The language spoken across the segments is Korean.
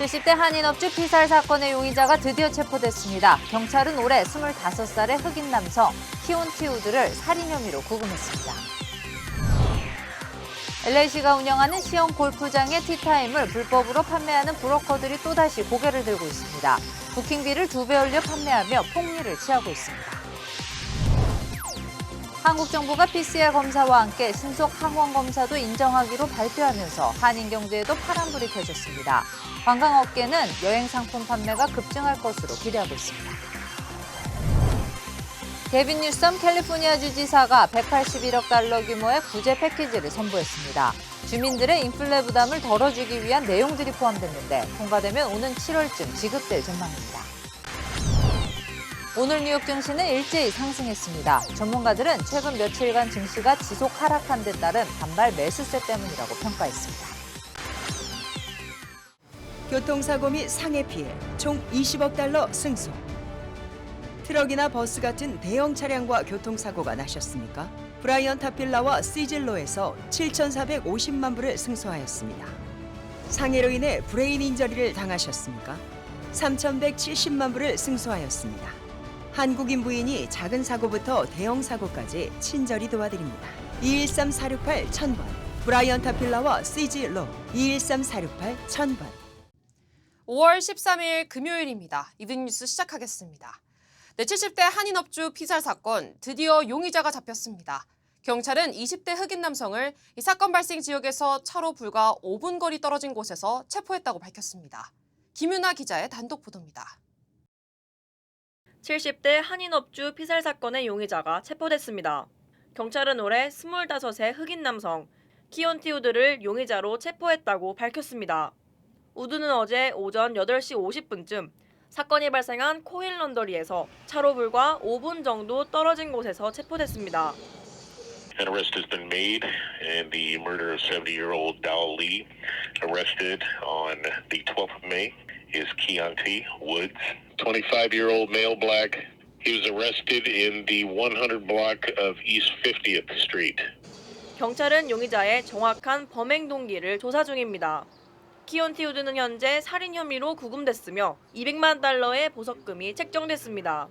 70대 한인업주 피살 사건의 용의자가 드디어 체포됐습니다. 경찰은 올해 25살의 흑인 남성 키온티 우드를 살인 혐의로 구금했습니다. LA시가 운영하는 시형 골프장의 티타임을 불법으로 판매하는 브로커들이 또다시 고개를 들고 있습니다. 부킹비를 2배 올려 판매하며 폭리를 취하고 있습니다. 한국 정부가 PCR 검사와 함께 신속 항원 검사도 인정하기로 발표하면서 한인 경제에도 파란불이 켜졌습니다. 관광업계는 여행 상품 판매가 급증할 것으로 기대하고 있습니다. 게빈 뉴섬 캘리포니아 주지사가 181억 달러 규모의 구제 패키지를 선보였습니다. 주민들의 인플레 부담을 덜어주기 위한 내용들이 포함됐는데 통과되면 오는 7월쯤 지급될 전망입니다. 오늘 뉴욕 증시는 일제히 상승했습니다. 전문가들은 최근 며칠간 증시가 지속 하락한 데 따른 반발 매수세 때문이라고 평가했습니다. 교통사고 및 상해 피해 총 20억 달러 승소. 트럭이나 버스 같은 대형 차량과 교통사고가 나셨습니까? 브라이언 타필라와 시즐로에서 7,450만 불을 승소하였습니다. 상해로 인해 브레인 인저리를 당하셨습니까? 3,170만 불을 승소하였습니다. 한국인 부인이 작은 사고부터 대형 사고까지 친절히 도와드립니다. 213-468-1000번 브라이언 타필라와 시즐로 213-468-1000번 5월 13일 금요일입니다. 이든뉴스 시작하겠습니다. 70대 한인업주 피살 사건 드디어 용의자가 잡혔습니다. 경찰은 20대 흑인 남성을 이 사건 발생 지역에서 차로 불과 5분 거리 떨어진 곳에서 체포했다고 밝혔습니다. 김윤아 기자의 단독 보도입니다. 70대 한인업주 피살 사건의 용의자가 체포됐습니다. 경찰은 올해 25세 흑인 남성 키온티 우드를 용의자로 체포했다고 밝혔습니다. 우드는 어제 오전 8시 50분쯤 사건이 발생한 코일 런더리에서 차로 불과 5분 정도 떨어진 곳에서 체포됐습니다. An arrest has been made in the murder of 70-year-old Dao Lee, arrested on the 12th of May. Is Keontae Woods, 25-year-old male black. He was arrested in the 100 block of East 50th Street. 경찰은 용의자의 정확한 범행 동기를 조사 중입니다. 키온티 우드는 현재 살인 혐의로 구금됐으며 200만 달러의 보석금이 책정됐습니다.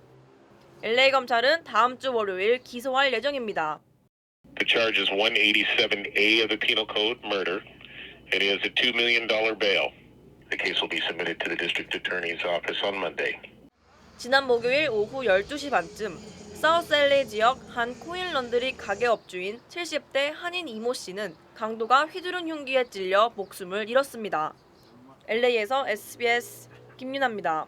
LA 검찰은 다음 주 월요일 기소할 예정입니다. The charge is 187A of the Penal Code, murder, and he has a $2 million bail. The case will be submitted to the District Attorney's Office on Monday. 지난 목요일 오후 12시 반쯤 사우스 LA 지역 한 코일 런드리 가게 업주인 70대 한인 이모 씨는 강도가 휘두른 흉기에 찔려 목숨을 잃었습니다. LA에서 SBS 김윤아입니다.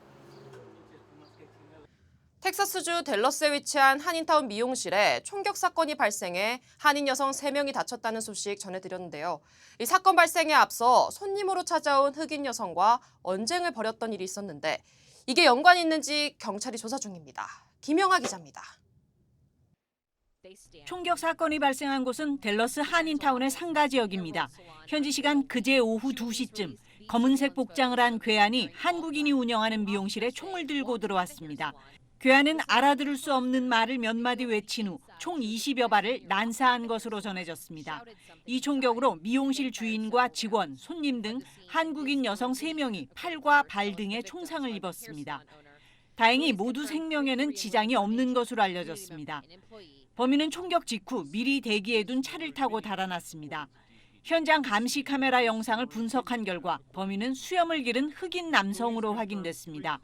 텍사스주 댈러스에 위치한 한인타운 미용실에 총격 사건이 발생해 한인 여성 3명이 다쳤다는 소식 전해드렸는데요. 이 사건 발생에 앞서 손님으로 찾아온 흑인 여성과 언쟁을 벌였던 일이 있었는데 이게 연관이 있는지 경찰이 조사 중입니다. 김영아 기자입니다. 총격 사건이 발생한 곳은 댈러스 한인타운의 상가 지역입니다. 현지 시간 그제 오후 2시쯤 검은색 복장을 한 괴한이 한국인이 운영하는 미용실에 총을 들고 들어왔습니다. 괴한은 알아들을 수 없는 말을 몇 마디 외친 후 총 20여 발을 난사한 것으로 전해졌습니다. 이 총격으로 미용실 주인과 직원, 손님 등 한국인 여성 3명이 팔과 발 등에 총상을 입었습니다. 다행히 모두 생명에는 지장이 없는 것으로 알려졌습니다. 범인은 총격 직후 미리 대기해둔 차를 타고 달아났습니다. 현장 감시 카메라 영상을 분석한 결과 범인은 수염을 기른 흑인 남성으로 확인됐습니다.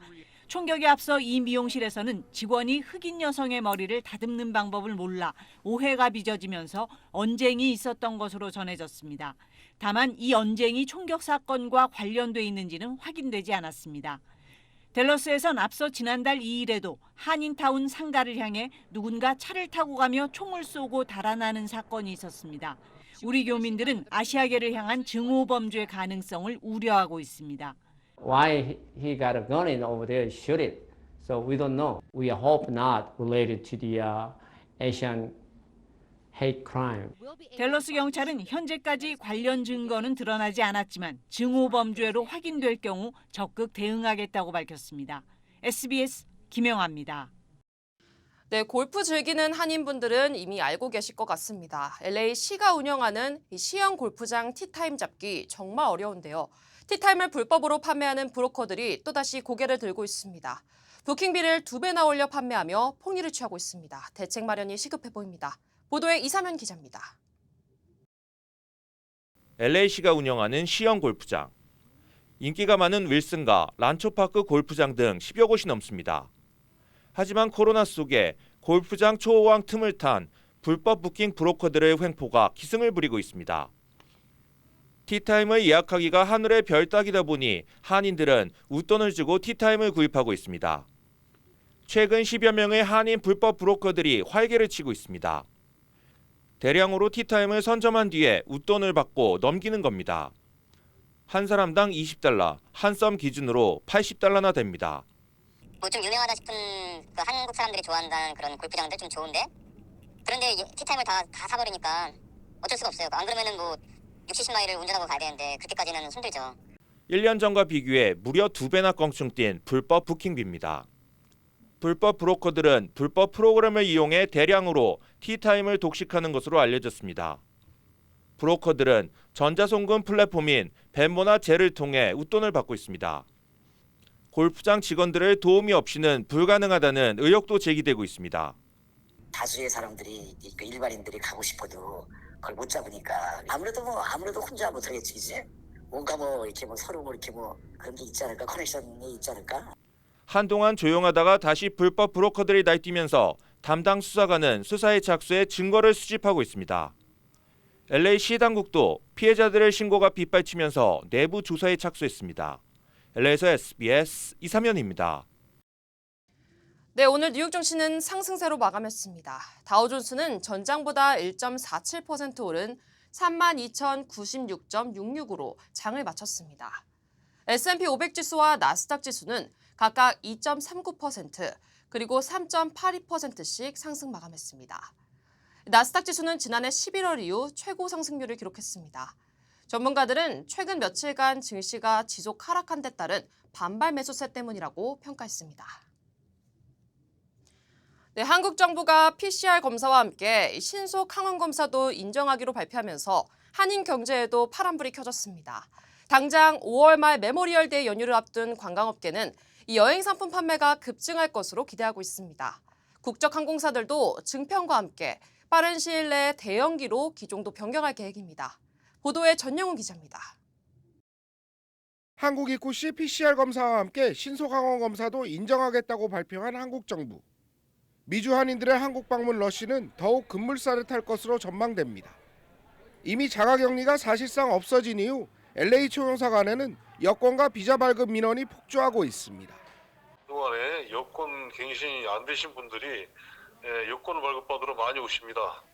총격에 앞서 이 미용실에서는 직원이 흑인 여성의 머리를 다듬는 방법을 몰라 오해가 빚어지면서 언쟁이 있었던 것으로 전해졌습니다. 다만 이 언쟁이 총격 사건과 관련돼 있는지는 확인되지 않았습니다. 댈러스에선 앞서 지난달 2일에도 한인타운 상가를 향해 누군가 차를 타고 가며 총을 쏘고 달아나는 사건이 있었습니다. 우리 교민들은 아시아계를 향한 증오 범죄 가능성을 우려하고 있습니다. Why he got a gun in over there, shoot it. So we don't know. We hope not related to the Asian hate crime. 댈러스 경찰은 현재까지 관련 증거는 드러나지 않았지만 증오 범죄로 확인될 경우 적극 대응하겠다고 밝혔습니다. SBS 김영아입니다. 네, 골프 즐기는 한인분들은 이미 알고 계실 것 같습니다. LA시가 운영하는 이 시형 골프장 티타임 잡기 정말 어려운데요. 티타임을 불법으로 판매하는 브로커들이 또다시 고개를 들고 있습니다. 부킹비를 2배나 올려 판매하며 폭리를 취하고 있습니다. 대책 마련이 시급해 보입니다. 보도에 이사면 기자입니다. LA시가 운영하는 시형 골프장. 인기가 많은 윌슨과 란초파크 골프장 등 10여 곳이 넘습니다. 하지만 코로나 속에 골프장 초호황 틈을 탄 불법 부킹 브로커들의 횡포가 기승을 부리고 있습니다. 티타임을 예약하기가 하늘의 별 따기다 보니 한인들은 웃돈을 주고 티타임을 구입하고 있습니다. 최근 10여 명의 한인 불법 브로커들이 활개를 치고 있습니다. 대량으로 티타임을 선점한 뒤에 웃돈을 받고 넘기는 겁니다. 한 사람당 $20, 한 썸 기준으로 $80나 됩니다. 뭐 좀 유명하다 싶은 그 한국 사람들이 좋아한다는 그런 골프장들 좀 좋은데, 그런데 티타임을 다 사버리니까 어쩔 수가 없어요. 안 그러면은 뭐 60마일을 운전하고 가야 되는데 그때까지는 힘들죠. 1년 전과 비교해 무려 2배나 껑충 뛴 불법 부킹비입니다. 불법 브로커들은 불법 프로그램을 이용해 대량으로 티타임을 독식하는 것으로 알려졌습니다. 브로커들은 전자송금 플랫폼인 벤모나 젤을 통해 웃돈을 받고 있습니다. 골프장 직원들의 도움이 없이는 불가능하다는 의혹도 제기되고 있습니다. 다수의 사람들이 일반인들이 가고 싶어도 그걸 못 잡으니까 아무래도 혼자 못하겠지, 그지? 뭔가 이렇게 서로 이렇게 그런 게 있지 않을까, 커넥션이 있지 않을까? 한동안 조용하다가 다시 불법 브로커들이 날뛰면서 담당 수사관은 수사에 착수해 증거를 수집하고 있습니다. LA시 당국도 피해자들의 신고가 빗발치면서 내부 조사에 착수했습니다. LA에서 SBS 이사면입니다. 네, 오늘 뉴욕 증시는 상승세로 마감했습니다. 다우존스는 전장보다 1.47% 오른 32,096.66으로 장을 마쳤습니다. S&P 500 지수와 나스닥 지수는 각각 2.39% 그리고 3.82%씩 상승 마감했습니다. 나스닥 지수는 지난해 11월 이후 최고 상승률을 기록했습니다. 전문가들은 최근 며칠간 증시가 지속 하락한 데 따른 반발 매수세 때문이라고 평가했습니다. 네, 한국 정부가 PCR 검사와 함께 신속 항원 검사도 인정하기로 발표하면서 한인 경제에도 파란불이 켜졌습니다. 당장 5월 말 메모리얼데이 연휴를 앞둔 관광업계는 이 여행 상품 판매가 급증할 것으로 기대하고 있습니다. 국적 항공사들도 증평과 함께 빠른 시일 내에 대형기로 기종도 변경할 계획입니다. 보도에 전영훈 기자입니다. 한국 입국 시 PCR 검사와 함께 신속 항원 검사도 인정하겠다고 발표한 한국 정부. 미주 한인들의 한국 방문 러시는 더욱 급물살을 탈 것으로 전망됩니다. 이미 자가격리가 사실상 없어진 이후 LA 총영사관에는 여권과 비자 발급 민원이 폭주하고 있습니다. 그동안에 여권 갱신이 안 되신 분들이 여권 발급받으러 많이 오십니다.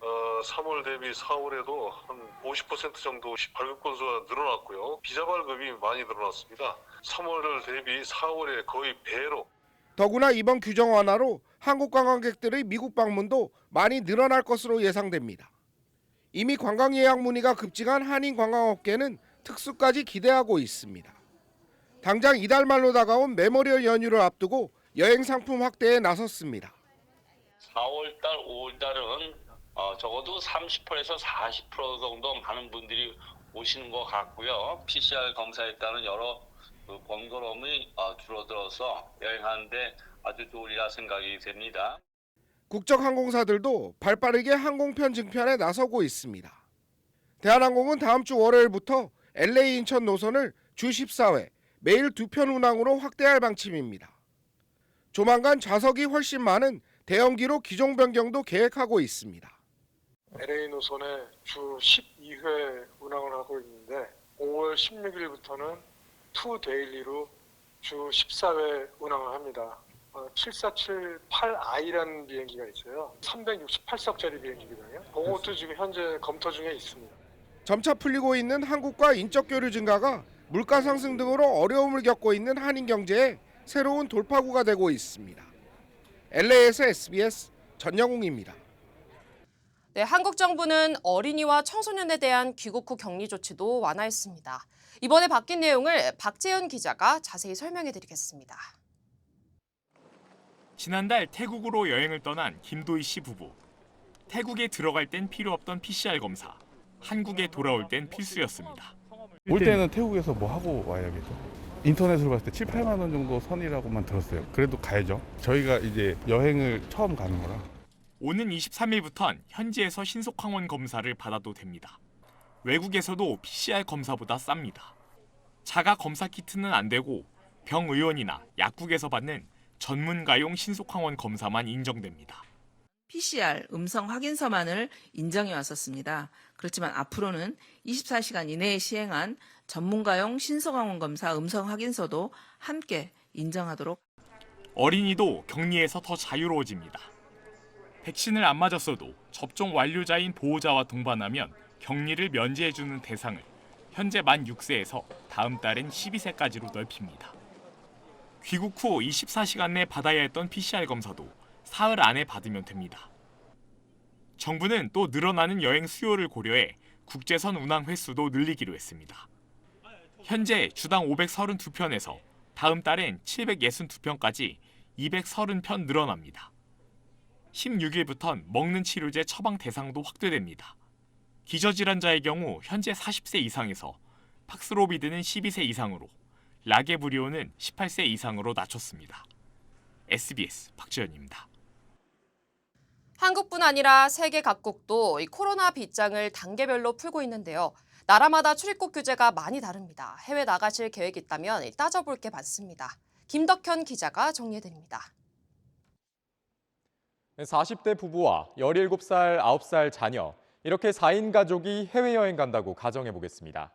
3월 대비 4월에도 한 50% 정도 발급 건수가 늘어났고요. 비자 발급이 많이 늘어났습니다. 3월 대비 4월에 거의 배로. 더구나 이번 규정 완화로 한국 관광객들의 미국 방문도 많이 늘어날 것으로 예상됩니다. 이미 관광 예약 문의가 급증한 한인 관광업계는 특수까지 기대하고 있습니다. 당장 이달 말로 다가온 메모리얼 연휴를 앞두고 여행 상품 확대에 나섰습니다. 4월달, 5월달은 적어도 30%에서 40% 정도 많은 분들이 오시는 것 같고요. PCR 검사에 따른 여러 번거로움이 줄어들어서 여행하는데 아주 좋으리라 생각이 됩니다. 국적 항공사들도 발빠르게 항공편 증편에 나서고 있습니다. 대한항공은 다음 주 월요일부터 LA 인천 노선을 주 14회 매일 2편 운항으로 확대할 방침입니다. 조만간 좌석이 훨씬 많은 대형기로 기종 변경도 계획하고 있습니다. LA 노선에 주 12회 운항을 하고 있는데 5월 16일부터는 투 데일리로 주 14회 운항을 합니다. 7478I라는 비행기가 있어요. 368석짜리 비행기거든요. 그것도 지금 현재 검토 중에 있습니다. 점차 풀리고 있는 한국과 인적 교류 증가가 물가 상승 등으로 어려움을 겪고 있는 한인 경제에 새로운 돌파구가 되고 있습니다. LA에서 SBS 전영웅입니다. 네, 한국 정부는 어린이와 청소년에 대한 귀국 후 격리 조치도 완화했습니다. 이번에 바뀐 내용을 박재현 기자가 자세히 설명해드리겠습니다. 지난달 태국으로 여행을 떠난 김도희 씨 부부. 태국에 들어갈 땐 필요 없던 PCR 검사. 한국에 돌아올 땐 필수였습니다. 올 때는 태국에서 뭐 하고 와야겠죠. 인터넷으로 봤을 때 7, 8만 원 정도 선이라고만 들었어요. 그래도 가야죠. 저희가 이제 여행을 처음 가는 거라. 오는 23일부턴 현지에서 신속항원 검사를 받아도 됩니다. 외국에서도 PCR 검사보다 쌉니다. 자가 검사 키트는 안 되고 병의원이나 약국에서 받는 전문가용 신속항원 검사만 인정됩니다. PCR 음성 확인서만을 인정해 왔었습니다. 그렇지만 앞으로는 24시간 이내에 시행한 전문가용 신속항원 검사 음성 확인서도 함께 인정하도록. 어린이도 격리에서 더 자유로워집니다. 백신을 안 맞았어도 접종 완료자인 보호자와 동반하면 격리를 면제해주는 대상을 현재 만 6세에서 다음 달엔 12세까지로 넓힙니다. 귀국 후 24시간 내 받아야 했던 PCR 검사도 사흘 안에 받으면 됩니다. 정부는 또 늘어나는 여행 수요를 고려해 국제선 운항 횟수도 늘리기로 했습니다. 현재 주당 532편에서 다음 달엔 762편까지 230편 늘어납니다. 16일부턴 먹는 치료제 처방 대상도 확대됩니다. 기저질환자의 경우 현재 40세 이상에서 팍스로비드는 12세 이상으로, 라게브리오는 18세 이상으로 낮췄습니다. SBS 박지현입니다. 한국뿐 아니라 세계 각국도 이 코로나 빗장을 단계별로 풀고 있는데요. 나라마다 출입국 규제가 많이 다릅니다. 해외 나가실 계획이 있다면 따져볼 게 많습니다. 김덕현 기자가 정리해드립니다. 40대 부부와 17살, 9살 자녀, 이렇게 4인 가족이 해외여행 간다고 가정해 보겠습니다.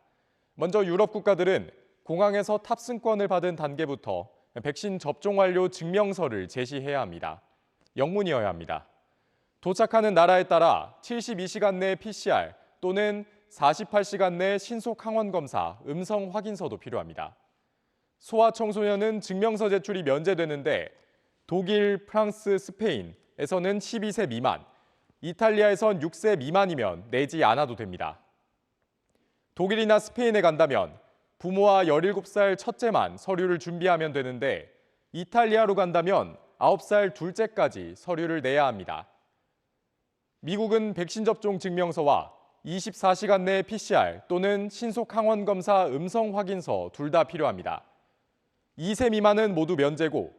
먼저 유럽 국가들은 공항에서 탑승권을 받은 단계부터 백신 접종 완료 증명서를 제시해야 합니다. 영문이어야 합니다. 도착하는 나라에 따라 72시간 내 PCR 또는 48시간 내 신속 항원 검사 음성 확인서도 필요합니다. 소아청소년은 증명서 제출이 면제되는데 독일, 프랑스, 스페인에서는 12세 미만, 이탈리아에선 6세 미만이면 내지 않아도 됩니다. 독일이나 스페인에 간다면 부모와 17살 첫째만 서류를 준비하면 되는데 이탈리아로 간다면 9살 둘째까지 서류를 내야 합니다. 미국은 백신 접종 증명서와 24시간 내 PCR 또는 신속 항원 검사 음성 확인서 둘 다 필요합니다. 2세 미만은 모두 면제고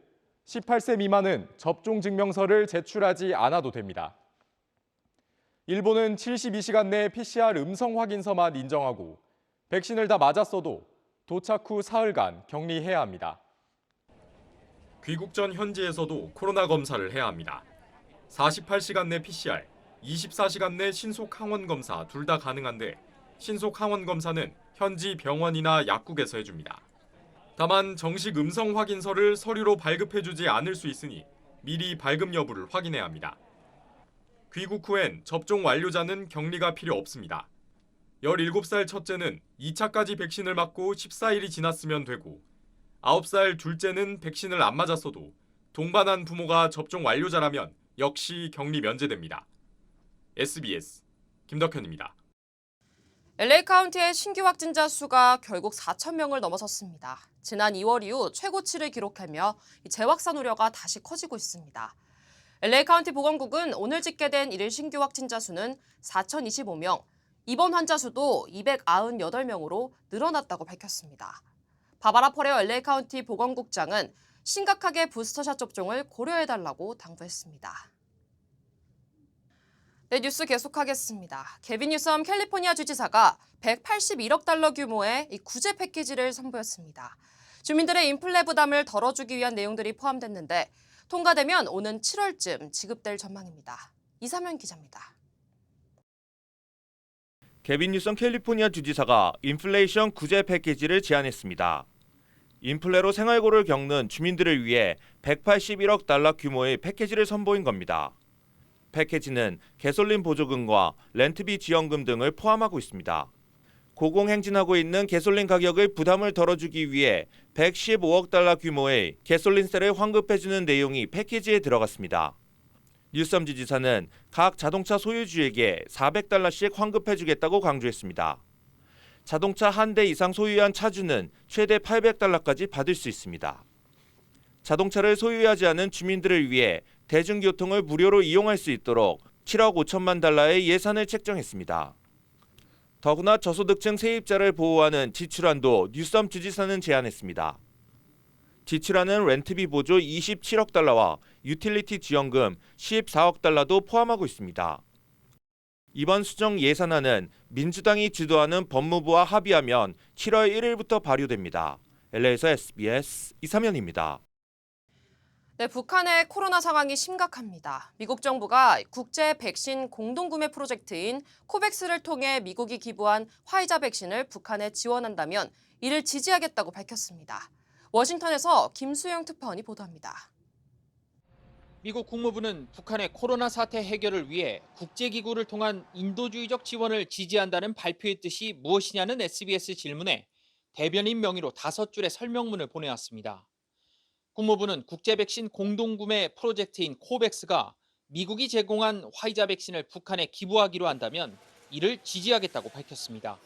18세 미만은 접종 증명서를 제출하지 않아도 됩니다. 일본은 72시간 내 PCR 음성 확인서만 인정하고 백신을 다 맞았어도 도착 후 사흘간 격리해야 합니다. 귀국 전 현지에서도 코로나 검사를 해야 합니다. 48시간 내 PCR, 24시간 내 신속 항원 검사 둘 다 가능한데 신속 항원 검사는 현지 병원이나 약국에서 해줍니다. 다만 정식 음성 확인서를 서류로 발급해주지 않을 수 있으니 미리 발급 여부를 확인해야 합니다. 귀국 후엔 접종 완료자는 격리가 필요 없습니다. 17살 첫째는 2차까지 백신을 맞고 14일이 지났으면 되고 9살 둘째는 백신을 안 맞았어도 동반한 부모가 접종 완료자라면 역시 격리 면제됩니다. SBS 김덕현입니다. LA 카운티의 신규 확진자 수가 결국 4,000명을 넘어섰습니다. 지난 2월 이후 최고치를 기록하며 재확산 우려가 다시 커지고 있습니다. LA 카운티 보건국은 오늘 집계된 1일 신규 확진자 수는 4,025명, 입원 환자 수도 298명으로 늘어났다고 밝혔습니다. 바바라 퍼레어 LA 카운티 보건국장은 심각하게 부스터샷 접종을 고려해달라고 당부했습니다. 네, 뉴스 계속하겠습니다. 게빈 뉴섬 캘리포니아 주지사가 181억 달러 규모의 구제 패키지를 선보였습니다. 주민들의 인플레 부담을 덜어주기 위한 내용들이 포함됐는데 통과되면 오는 7월쯤 지급될 전망입니다. 이사면 기자입니다. 게빈 뉴섬 캘리포니아 주지사가 인플레이션 구제 패키지를 제안했습니다. 인플레로 생활고를 겪는 주민들을 위해 181억 달러 규모의 패키지를 선보인 겁니다. 패키지는 개솔린 보조금과 렌트비 지원금 등을 포함하고 있습니다. 고공행진하고 있는 개솔린 가격의 부담을 덜어주기 위해 115억 달러 규모의 개솔린세를 환급해주는 내용이 패키지에 들어갔습니다. 뉴섬 지지사는 각 자동차 소유주에게 400달러씩 환급해주겠다고 강조했습니다. 자동차 한 대 이상 소유한 차주는 최대 800달러까지 받을 수 있습니다. 자동차를 소유하지 않은 주민들을 위해 대중교통을 무료로 이용할 수 있도록 7억 5천만 달러의 예산을 책정했습니다. 더구나 저소득층 세입자를 보호하는 지출안도 뉴섬 주지사는 제안했습니다. 지출안은 렌트비 보조 27억 달러와 유틸리티 지원금 14억 달러도 포함하고 있습니다. 이번 수정 예산안은 민주당이 주도하는 법무부와 합의하면 7월 1일부터 발효됩니다. LA에서 SBS 이삼현입니다. 네, 북한의 코로나 상황이 심각합니다. 미국 정부가 국제 백신 공동구매 프로젝트인 코백스를 통해 미국이 기부한 화이자 백신을 북한에 지원한다면 이를 지지하겠다고 밝혔습니다. 워싱턴에서 김수영 특파원이 보도합니다. 미국 국무부는 북한의 코로나 사태 해결을 위해 국제기구를 통한 인도주의적 지원을 지지한다는 발표의 뜻이 무엇이냐는 SBS 질문에 대변인 명의로 5줄의 설명문을 보내왔습니다. 국무부는 국제 백신 공동구매 프로젝트인 코백스가 미국이 제공한 화이자 백신을 북한에 기부하기로 한다면 이를 지지하겠다고 밝혔습니다.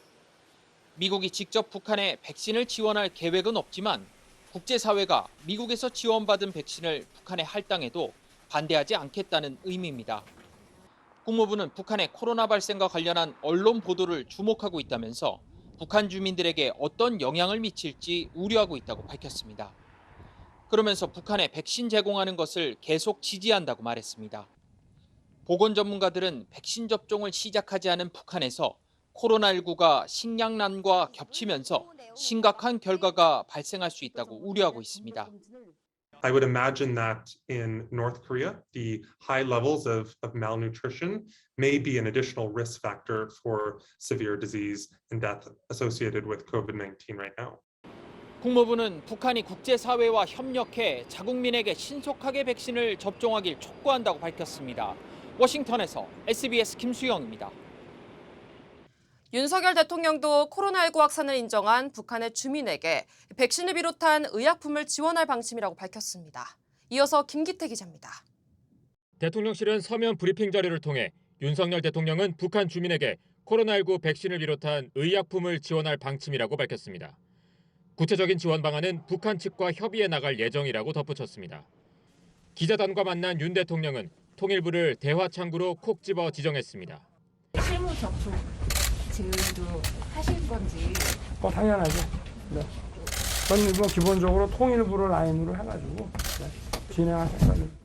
미국이 직접 북한에 백신을 지원할 계획은 없지만 국제사회가 미국에서 지원받은 백신을 북한에 할당해도 반대하지 않겠다는 의미입니다. 국무부는 북한의 코로나 발생과 관련한 언론 보도를 주목하고 있다면서 북한 주민들에게 어떤 영향을 미칠지 우려하고 있다고 밝혔습니다. 그러면서 북한에 백신 제공하는 것을 계속 지지한다고 말했습니다. 보건 전문가들은 백신 접종을 시작하지 않은 북한에서 코로나19가 식량난과 겹치면서 심각한 결과가 발생할 수 있다고 우려하고 있습니다. I would imagine that in North Korea, the high levels of malnutrition may be an additional risk factor for severe disease and death associated with COVID-19 right now. 국무부는 북한이 국제사회와 협력해 자국민에게 신속하게 백신을 접종하길 촉구한다고 밝혔습니다. 워싱턴에서 SBS 김수영입니다. 윤석열 대통령도 코로나19 확산을 인정한 북한의 주민에게 백신을 비롯한 의약품을 지원할 방침이라고 밝혔습니다. 이어서 김기태 기자입니다. 대통령실은 서면 브리핑 자료를 통해 윤석열 대통령은 북한 주민에게 코로나19 백신을 비롯한 의약품을 지원할 방침이라고 밝혔습니다. 구체적인 지원 방안은 북한 측과 협의해 나갈 예정이라고 덧붙였습니다. 기자단과 만난 윤 대통령은 통일부를 대화 창구로 콕 집어 지정했습니다. 실무 접촉 지금도 하실 건지? 당연하죠. 네. 저는 뭐 기본적으로 통일부를 라인으로 해가지고 진행할 생각입니다.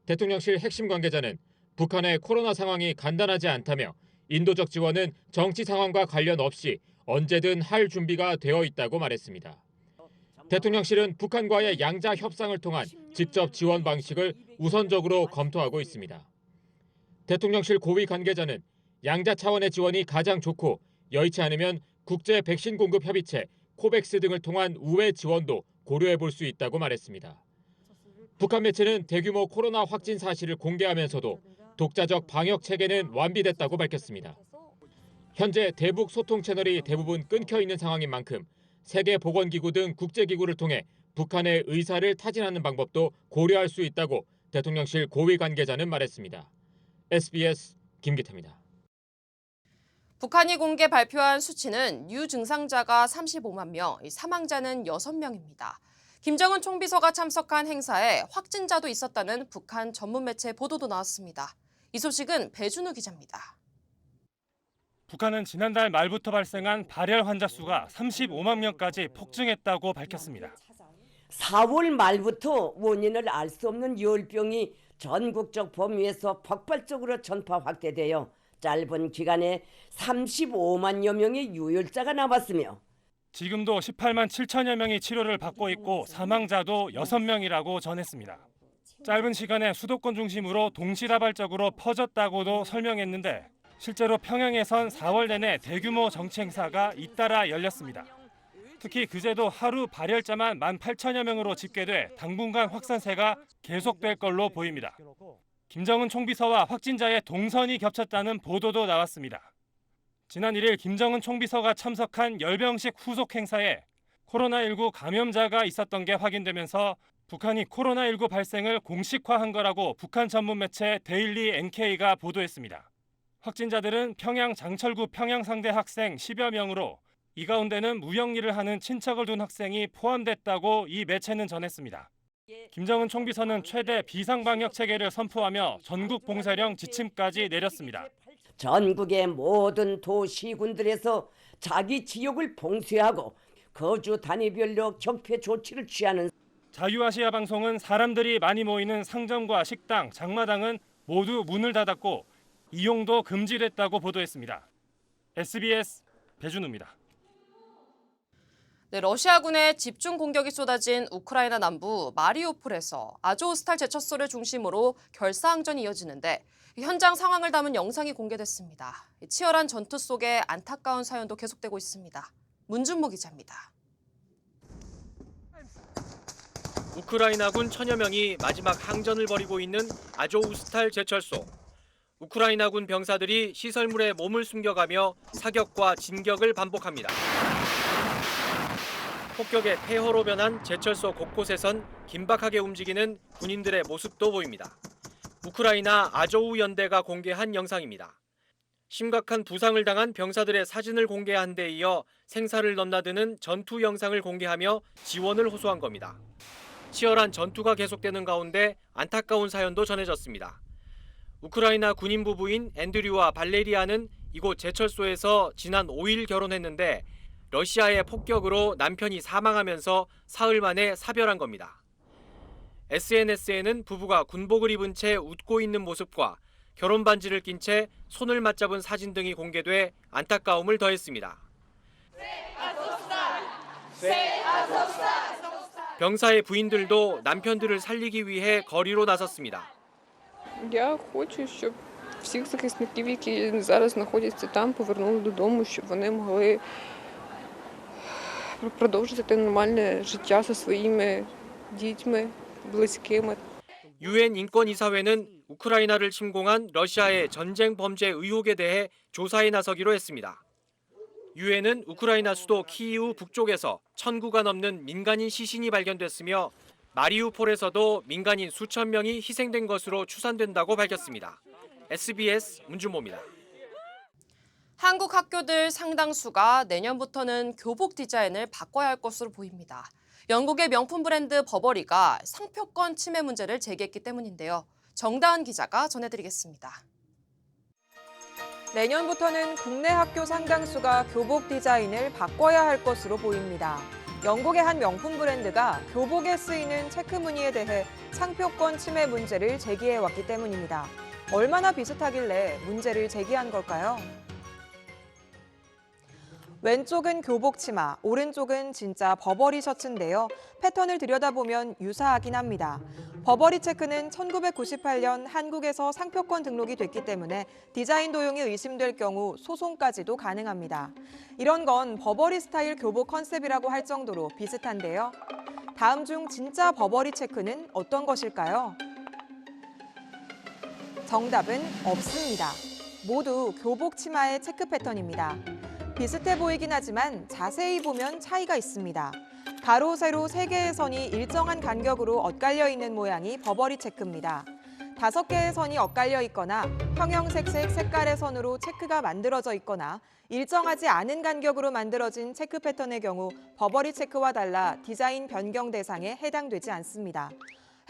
대통령실 핵심 관계자는 북한의 코로나 상황이 간단하지 않다며 인도적 지원은 정치 상황과 관련 없이 언제든 할 준비가 되어 있다고 말했습니다. 대통령실은 북한과의 양자 협상을 통한 직접 지원 방식을 우선적으로 검토하고 있습니다. 대통령실 고위 관계자는 양자 차원의 지원이 가장 좋고 여의치 않으면 국제 백신 공급 협의체 코백스 등을 통한 우회 지원도 고려해 볼 수 있다고 말했습니다. 북한 매체는 대규모 코로나 확진 사실을 공개하면서도 독자적 방역 체계는 완비됐다고 밝혔습니다. 현재 대북 소통 채널이 대부분 끊겨 있는 상황인 만큼 세계보건기구 등 국제기구를 통해 북한의 의사를 타진하는 방법도 고려할 수 있다고 대통령실 고위 관계자는 말했습니다. SBS 김기태입니다. 북한이 공개 발표한 수치는 유증상자가 35만 명, 사망자는 6명입니다. 김정은 총비서가 참석한 행사에 확진자도 있었다는 북한 전문 매체 보도도 나왔습니다. 이 소식은 배준우 기자입니다. 북한은 지난달 말부터 발생한 발열 환자 수가 35만 명까지 폭증했다고 밝혔습니다. 4월 말부터 원인을 알 수 없는 열병이 전국적 범위에서 폭발적으로 전파 확대되어 짧은 기간에 35만여 명의 유혈자가 나왔으며 지금도 18만 7천여 명이 치료를 받고 있고 사망자도 6명이라고 전했습니다. 짧은 시간에 수도권 중심으로 동시다발적으로 퍼졌다고도 설명했는데 실제로 평양에선 4월 내내 대규모 정치 행사가 잇따라 열렸습니다. 특히 그제도 하루 발열자만 18,000여 명으로 집계돼 당분간 확산세가 계속될 걸로 보입니다. 김정은 총비서와 확진자의 동선이 겹쳤다는 보도도 나왔습니다. 지난 1일 김정은 총비서가 참석한 열병식 후속 행사에 코로나19 감염자가 있었던 게 확인되면서 북한이 코로나19 발생을 공식화한 거라고 북한 전문 매체 데일리 NK가 보도했습니다. 확진자들은 평양 장철구 평양상대 학생 10여 명으로 이 가운데는 무역일을 하는 친척을 둔 학생이 포함됐다고 이 매체는 전했습니다. 김정은 총비서는 최대 비상방역 체계를 선포하며 전국 봉쇄령 지침까지 내렸습니다. 전국의 모든 도시군들에서 자기 지역을 봉쇄하고 거주 단위별로 경폐 조치를 취하는 자유아시아 방송은 사람들이 많이 모이는 상점과 식당, 장마당은 모두 문을 닫았고 이용도 금지됐다고 보도했습니다. SBS 배준우입니다. 네, 러시아군의 집중 공격이 쏟아진 우크라이나 남부 마리우폴에서 아조우스탈 제철소를 중심으로 결사항전이 이어지는데 현장 상황을 담은 영상이 공개됐습니다. 치열한 전투 속에 안타까운 사연도 계속되고 있습니다. 문준모 기자입니다. 우크라이나군 천여 명이 마지막 항전을 벌이고 있는 아조우스탈 제철소. 우크라이나군 병사들이 시설물에 몸을 숨겨가며 사격과 진격을 반복합니다. 폭격의 폐허로 변한 제철소 곳곳에선 긴박하게 움직이는 군인들의 모습도 보입니다. 우크라이나 아조우 연대가 공개한 영상입니다. 심각한 부상을 당한 병사들의 사진을 공개한 데 이어 생사를 넘나드는 전투 영상을 공개하며 지원을 호소한 겁니다. 치열한 전투가 계속되는 가운데 안타까운 사연도 전해졌습니다. 우크라이나 군인 부부인 앤드류와 발레리아는 이곳 제철소에서 지난 5일 결혼했는데 러시아의 폭격으로 남편이 사망하면서 사흘 만에 사별한 겁니다. SNS에는 부부가 군복을 입은 채 웃고 있는 모습과 결혼 반지를 낀 채 손을 맞잡은 사진 등이 공개돼 안타까움을 더했습니다. 병사의 부인들도 남편들을 살리기 위해 거리로 나섰습니다. Я хочу, щоб всіх захисників, які зараз знаходяться там, повернули додому, щоб вони могли продовжити нормальне життя зі своїми дітьми, близькими. 유엔 인권이사회는 우크라이나를 침공한 러시아의 전쟁 범죄 의혹에 대해 조사에 나서기로 했습니다. 유엔은 우크라이나 수도 키이우 북쪽에서 1,000구가 넘는 민간인 시신이 발견됐으며 마리우폴에서도 민간인 수천 명이 희생된 것으로 추산된다고 밝혔습니다. SBS 문준모입니다. 한국 학교들 상당수가 내년부터는 교복 디자인을 바꿔야 할 것으로 보입니다. 영국의 명품 브랜드 버버리가 상표권 침해 문제를 제기했기 때문인데요. 정다은 기자가 전해드리겠습니다. 내년부터는 국내 학교 상당수가 교복 디자인을 바꿔야 할 것으로 보입니다. 영국의 한 명품 브랜드가 교복에 쓰이는 체크 무늬에 대해 상표권 침해 문제를 제기해왔기 때문입니다. 얼마나 비슷하길래 문제를 제기한 걸까요? 왼쪽은 교복 치마, 오른쪽은 진짜 버버리 셔츠인데요. 패턴을 들여다보면 유사하긴 합니다. 버버리 체크는 1998년 한국에서 상표권 등록이 됐기 때문에 디자인 도용이 의심될 경우 소송까지도 가능합니다. 이런 건 버버리 스타일 교복 컨셉이라고 할 정도로 비슷한데요. 다음 중 진짜 버버리 체크는 어떤 것일까요? 정답은 없습니다. 모두 교복 치마의 체크 패턴입니다. 비슷해 보이긴 하지만 자세히 보면 차이가 있습니다. 가로, 세로 3개의 선이 일정한 간격으로 엇갈려 있는 모양이 버버리 체크입니다. 5개의 선이 엇갈려 있거나 형형색색 색깔의 선으로 체크가 만들어져 있거나 일정하지 않은 간격으로 만들어진 체크 패턴의 경우 버버리 체크와 달라 디자인 변경 대상에 해당되지 않습니다.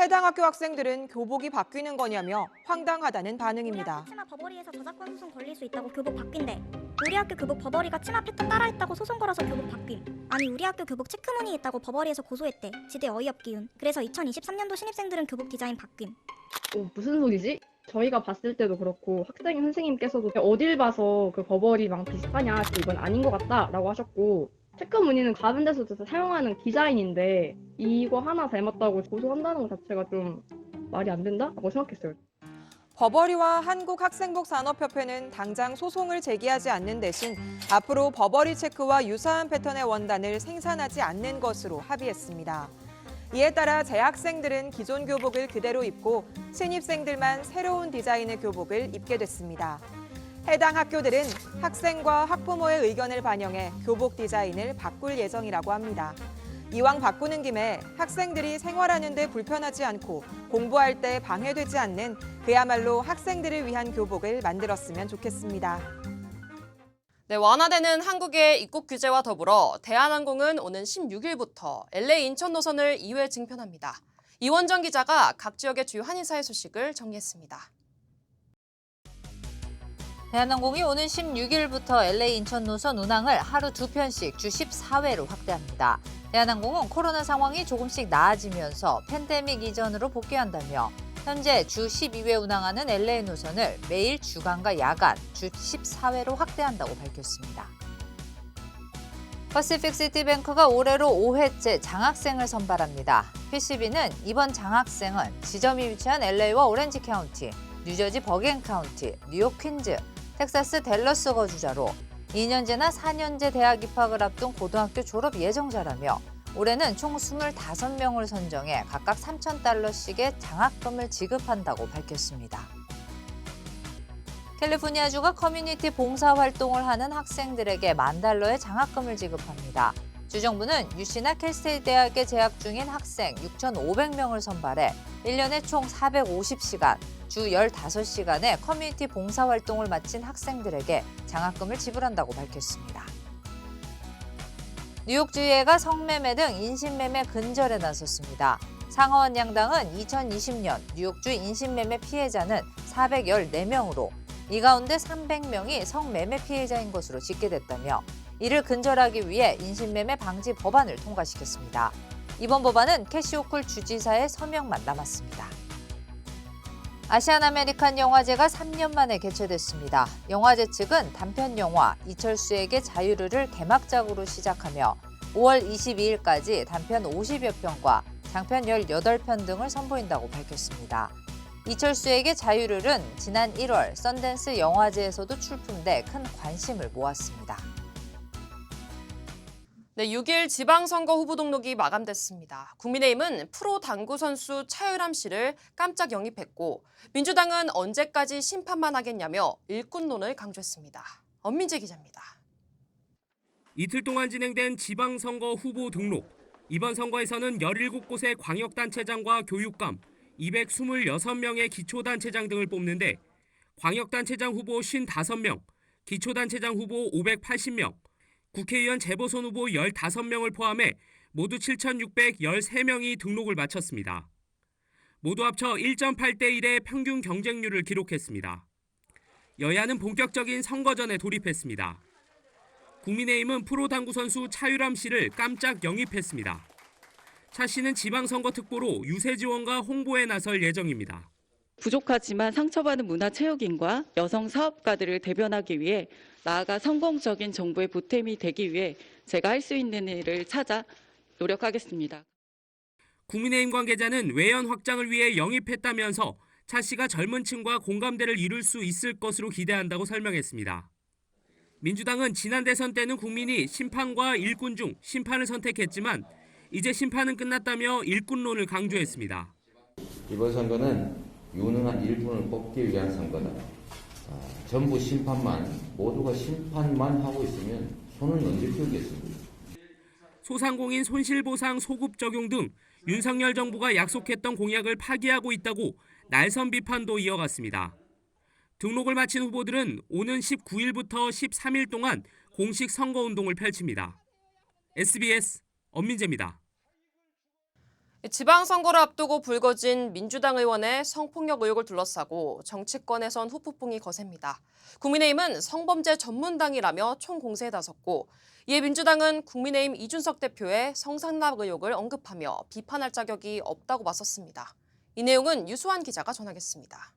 해당 학교 학생들은 교복이 바뀌는 거냐며 황당하다는 반응입니다. 치마 버버리에서 저작권 소송 걸릴 수 있다고 교복 바뀐대. 우리 학교 교복 버버리가 치마 패턴 따라했다고 소송 걸어서 교복 바뀜. 아니 우리 학교 교복 체크 무늬 있다고 버버리에서 고소했대. 지대 어이없기운. 그래서 2023년도 신입생들은 교복 디자인 바뀜. 무슨 소리지? 저희가 봤을 때도 그렇고 학생 선생님께서도 어딜 봐서 그 버버리랑 비슷하냐, 이건 아닌 것 같다라고 하셨고 체크 무늬는 다른 데서도 사용하는 디자인인데 이거 하나 닮았다고 고소한다는 것 자체가 좀 말이 안 된다고 생각했어요. 버버리와 한국학생복산업협회는 당장 소송을 제기하지 않는 대신 앞으로 버버리 체크와 유사한 패턴의 원단을 생산하지 않는 것으로 합의했습니다. 이에 따라 재학생들은 기존 교복을 그대로 입고 신입생들만 새로운 디자인의 교복을 입게 됐습니다. 해당 학교들은 학생과 학부모의 의견을 반영해 교복 디자인을 바꿀 예정이라고 합니다. 이왕 바꾸는 김에 학생들이 생활하는 데 불편하지 않고 공부할 때 방해되지 않는 그야말로 학생들을 위한 교복을 만들었으면 좋겠습니다. 네, 완화되는 한국의 입국 규제와 더불어 대한항공은 오는 16일부터 LA 인천 노선을 2회 증편합니다. 이원정 기자가 각 지역의 주요 한인사의 소식을 정리했습니다. 대한항공이 오는 16일부터 LA 인천 노선 운항을 하루 2편씩 주 14회로 확대합니다. 대한항공은 코로나 상황이 조금씩 나아지면서 팬데믹 이전으로 복귀한다며 현재 주 12회 운항하는 LA 노선을 매일 주간과 야간 주 14회로 확대한다고 밝혔습니다. 퍼시픽시티뱅크가 올해로 5회째 장학생을 선발합니다. PCB는 이번 장학생은 지점이 위치한 LA와 오렌지 카운티, 뉴저지 버겐 카운티, 뉴욕 퀸즈, 텍사스 댈러스 거주자로 2년제나 4년제 대학 입학을 앞둔 고등학교 졸업 예정자라며 올해는 총 25명을 선정해 각각 $3,000씩의 장학금을 지급한다고 밝혔습니다. 캘리포니아주가 커뮤니티 봉사활동을 하는 학생들에게 $10,000의 장학금을 지급합니다. 주정부는 UC나 캘스테이트 대학에 재학 중인 학생 6,500명을 선발해 1년에 총 450시간, 주 15시간의 커뮤니티 봉사활동을 마친 학생들에게 장학금을 지불한다고 밝혔습니다. 뉴욕주의회가 성매매 등 인신매매 근절에 나섰습니다. 상하원 양당은 2020년 뉴욕주 인신매매 피해자는 414명으로 이 가운데 300명이 성매매 피해자인 것으로 집계됐다며 이를 근절하기 위해 인신매매 방지 법안을 통과시켰습니다. 이번 법안은 캐시 호쿨 주지사의 서명만 남았습니다. 아시안 아메리칸 영화제가 3년 만에 개최됐습니다. 영화제 측은 단편 영화 이철수에게 자유를 개막작으로 시작하며 5월 22일까지 단편 50여 편과 장편 18편 등을 선보인다고 밝혔습니다. 이철수에게 자유를은 지난 1월 썬댄스 영화제에서도 출품돼 큰 관심을 모았습니다. 네, 6일 지방선거 후보 등록이 마감됐습니다. 국민의힘은 프로 당구 선수 차유람 씨를 깜짝 영입했고 민주당은 언제까지 심판만 하겠냐며 일꾼론을 강조했습니다. 엄민재 기자입니다. 이틀 동안 진행된 지방선거 후보 등록. 이번 선거에서는 17곳의 광역단체장과 교육감, 226명의 기초단체장 등을 뽑는데 광역단체장 후보 55명, 기초단체장 후보 580명, 국회의원 재보선 후보 15명을 포함해 모두 7,613명이 등록을 마쳤습니다. 모두 합쳐 1.8대 1의 평균 경쟁률을 기록했습니다. 여야는 본격적인 선거전에 돌입했습니다. 국민의힘은 프로당구 선수 차유람 씨를 깜짝 영입했습니다. 차 씨는 지방선거 특보로 유세 지원과 홍보에 나설 예정입니다. 부족하지만 상처받은 문화체육인과 여성 사업가들을 대변하기 위해 나아가 성공적인 정부의 보탬이 되기 위해 제가 할 수 있는 일을 찾아 노력하겠습니다. 국민의힘 관계자는 외연 확장을 위해 영입했다면서 차 씨가 젊은 층과 공감대를 이룰 수 있을 것으로 기대한다고 설명했습니다. 민주당은 지난 대선 때는 국민이 심판과 일꾼 중 심판을 선택했지만 이제 심판은 끝났다며 일꾼론을 강조했습니다. 이번 선거는 유능한 일꾼을 뽑기 위한 선거다. 전부 심판만, 모두가 심판만 하고 있으면 손은 언제 피우겠습니까? 소상공인 손실보상 소급 적용 등 윤석열 정부가 약속했던 공약을 파기하고 있다고 날선 비판도 이어갔습니다. 등록을 마친 후보들은 오는 19일부터 13일 동안 공식 선거운동을 펼칩니다. SBS 엄민재입니다. 지방선거를 앞두고 불거진 민주당 의원의 성폭력 의혹을 둘러싸고 정치권에선 후폭풍이 거셉니다. 국민의힘은 성범죄 전문당이라며 총공세에 나섰고 이에 민주당은 국민의힘 이준석 대표의 성상납 의혹을 언급하며 비판할 자격이 없다고 맞섰습니다. 이 내용은 유수환 기자가 전하겠습니다.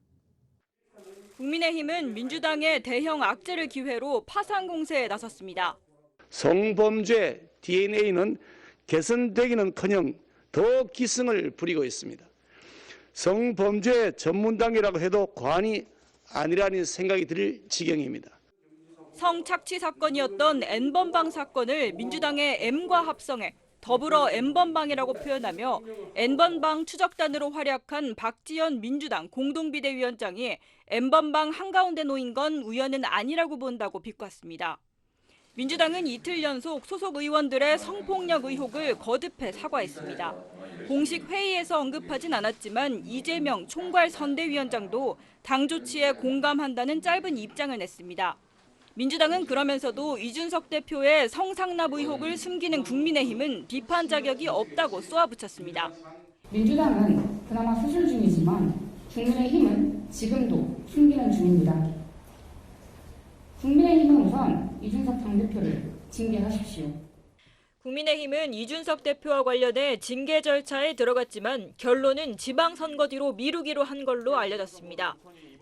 국민의힘은 민주당의 대형 악재를 기회로 파상 공세에 나섰습니다. 성범죄 DNA는 개선되기는커녕 더 기승을 부리고 있습니다. 성범죄 전문당이라고 해도 과언이 아니라는 생각이 들 지경입니다. 성착취 사건이었던 N번방 사건을 민주당의 M과 합성해 더불어 N번방이라고 표현하며 N번방 추적단으로 활약한 박지원 민주당 공동비대위원장이 N번방 한가운데 놓인 건 우연은 아니라고 본다고 비꼬았습니다. 민주당은 이틀 연속 소속 의원들의 성폭력 의혹을 거듭해 사과했습니다. 공식 회의에서 언급하진 않았지만 이재명 총괄 선대위원장도 당 조치에 공감한다는 짧은 입장을 냈습니다. 민주당은 그러면서도 이준석 대표의 성상납 의혹을 숨기는 국민의힘은 비판 자격이 없다고 쏘아붙였습니다. 민주당은 그나마 수술 중이지만 국민의힘은 지금도 숨기는 중입니다. 국민의힘은 우선 이준석 당대표를 징계하십시오. 국민의힘은 이준석 대표와 관련해 징계 절차에 들어갔지만 결론은 지방선거 뒤로 미루기로 한 걸로 알려졌습니다.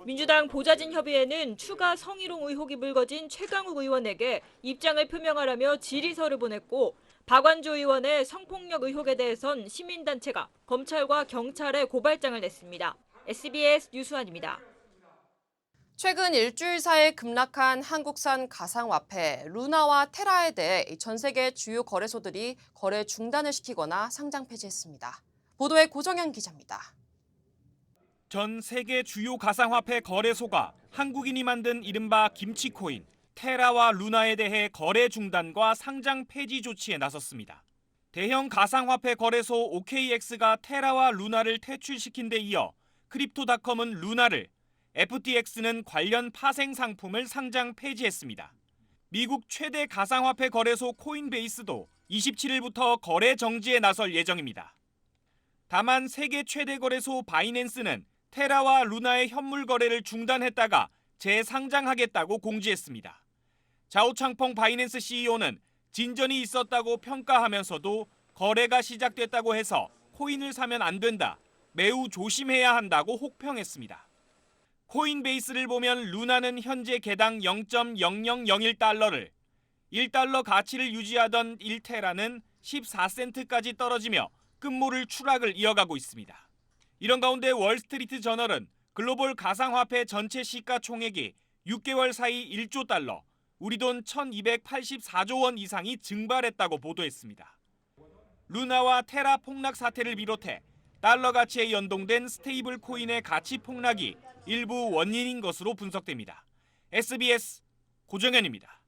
민주당 보좌진 협의회는 추가 성희롱 의혹이 불거진 최강욱 의원에게 입장을 표명하라며 질의서를 보냈고 박완주 의원의 성폭력 의혹에 대해선 시민단체가 검찰과 경찰에 고발장을 냈습니다. SBS 뉴스완입니다. 최근 일주일 사이에 급락한 한국산 가상화폐 루나와 테라에 대해 전 세계 주요 거래소들이 거래 중단을 시키거나 상장 폐지했습니다. 보도에 고정현 기자입니다. 전 세계 주요 가상화폐 거래소가 한국인이 만든 이른바 김치코인 테라와 루나에 대해 거래 중단과 상장 폐지 조치에 나섰습니다. 대형 가상화폐 거래소 OKX가 테라와 루나를 퇴출시킨 데 이어 크립토닷컴은 루나를, FTX는 관련 파생 상품을 상장 폐지했습니다. 미국 최대 가상화폐 거래소 코인베이스도 27일부터 거래 정지에 나설 예정입니다. 다만 세계 최대 거래소 바이낸스는 테라와 루나의 현물 거래를 중단했다가 재상장하겠다고 공지했습니다. 자오창펑 바이낸스 CEO는 진전이 있었다고 평가하면서도 거래가 시작됐다고 해서 코인을 사면 안 된다, 매우 조심해야 한다고 혹평했습니다. 코인베이스를 보면 루나는 현재 개당 0.0001달러를, 1달러 가치를 유지하던 1테라는 14센트까지 떨어지며 끝모를 추락을 이어가고 있습니다. 이런 가운데 월스트리트 저널은 글로벌 가상화폐 전체 시가총액이 6개월 사이 1조 달러, 우리 돈 1284조 원 이상이 증발했다고 보도했습니다. 루나와 테라 폭락 사태를 비롯해 달러 가치에 연동된 스테이블 코인의 가치 폭락이 일부 원인인 것으로 분석됩니다. SBS 고정현입니다.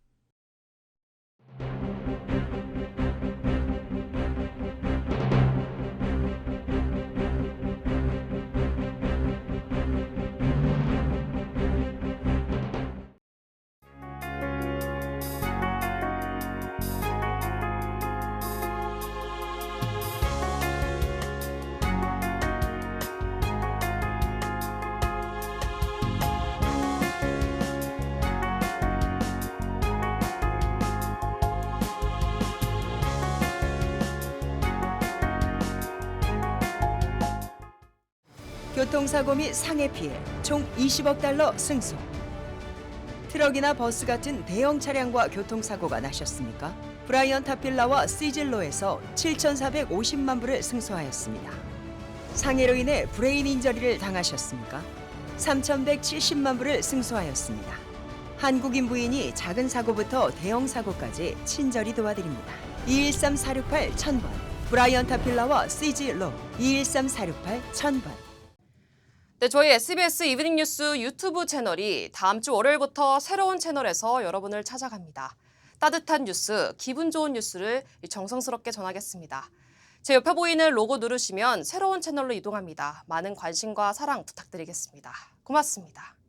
교통사고 및 상해 피해 총 20억 달러 승소. 트럭이나 버스 같은 대형 차량과 교통사고가 나셨습니까? 브라이언 타필라와 시즐로에서 7,450만 불을 승소하였습니다. 상해로 인해 브레인 인저리를 당하셨습니까? 3,170만 불을 승소하였습니다. 한국인 부인이 작은 사고부터 대형 사고까지 친절히 도와드립니다. 213-468-1000번 브라이언 타필라와 시즐로 213-468-1000번. 네, 저희 SBS 이브닝 뉴스 유튜브 채널이 다음 주 월요일부터 새로운 채널에서 여러분을 찾아갑니다. 따뜻한 뉴스, 기분 좋은 뉴스를 정성스럽게 전하겠습니다. 제 옆에 보이는 로고 누르시면 새로운 채널로 이동합니다. 많은 관심과 사랑 부탁드리겠습니다. 고맙습니다.